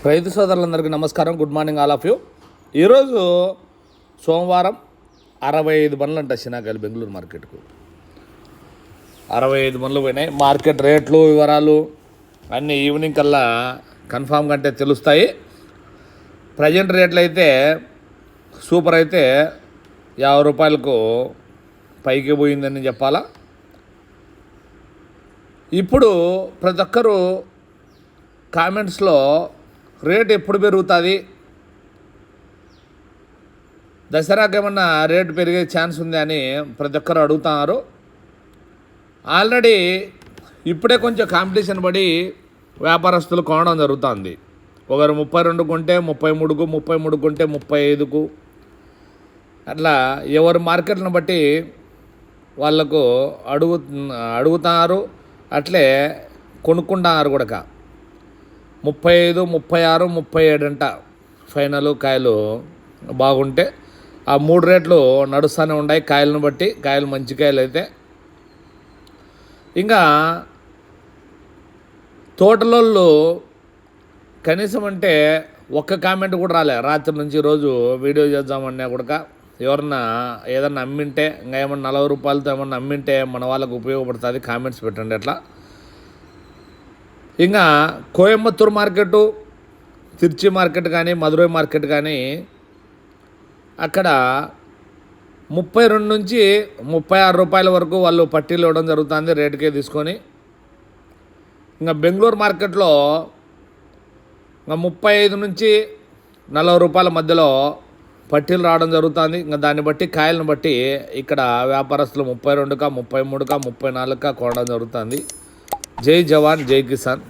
రైతు సోదరులందరికీ నమస్కారం. Good morning all of you. ఈరోజు సోమవారం 65 బండ్లు అంట శనాకాయలు బెంగళూరు మార్కెట్కు. 65 బండ్లు పోయినాయి. మార్కెట్ రేట్లు వివరాలు అన్నీ ఈవినింగ్ కల్లా కన్ఫామ్ కంటే తెలుస్తాయి. ప్రజెంట్ రేట్లు అయితే సూపర్ అయితే 50 రూపాయలకు పైకి పోయిందని చెప్పాలా. ఇప్పుడు ప్రతి ఒక్కరూ కామెంట్స్లో రేట్ ఎప్పుడు పెరుగుతుంది, దసరాకి ఏమన్నా రేటు పెరిగే ఛాన్స్ ఉంది అని ప్రతి ఒక్కరు అడుగుతున్నారు. ఆల్రెడీ ఇప్పుడే కొంచెం కాంపిటీషన్ పడి వ్యాపారస్తులు కొనడం జరుగుతుంది. ఒకరు 32 కొంటే 33కు, 33 కొంటే 35కు, అట్లా ఎవరి మార్కెట్లను బట్టి వాళ్ళకు అడుగుతున్నారు. అట్లే కొనుక్కుంటున్నారు కూడా. 35, 36, 37 అంట ఫైనల్. కాయలు బాగుంటే ఆ 3 రేట్లు నడుస్తూనే ఉన్నాయి కాయలను బట్టి. కాయలు మంచి కాయలు అయితే ఇంకా తోటలోళ్ళు కనీసం అంటే ఒక్క కామెంట్ కూడా రాలే. రాత్రి నుంచి రోజు వీడియో చేద్దామన్నా కూడా ఎవరన్నా ఏదన్నా అమ్మింటే ఇంకా ఏమన్నా 40 రూపాయలతో ఏమన్నా అమ్మింటే మన వాళ్ళకు ఉపయోగపడుతుంది. కామెంట్స్ పెట్టండి. అట్లా ఇంకా కోయంబత్తూరు మార్కెట్, తిరుచి మార్కెట్ కానీ, మధురై మార్కెట్ కానీ అక్కడ 32 నుంచి 36 రూపాయల వరకు వాళ్ళు పట్టీలు ఇవ్వడం జరుగుతుంది రేటుకే తీసుకొని. ఇంకా బెంగళూరు మార్కెట్లో ఇంకా 35 నుంచి 40 రూపాయల మధ్యలో పట్టీలు రావడం జరుగుతుంది. ఇంకా దాన్ని బట్టి కాయలను బట్టి ఇక్కడ వ్యాపారస్తులు 32కా, 33కా, 34కా కొనడం జరుగుతుంది. జై జవాన్, జై కిసాన్.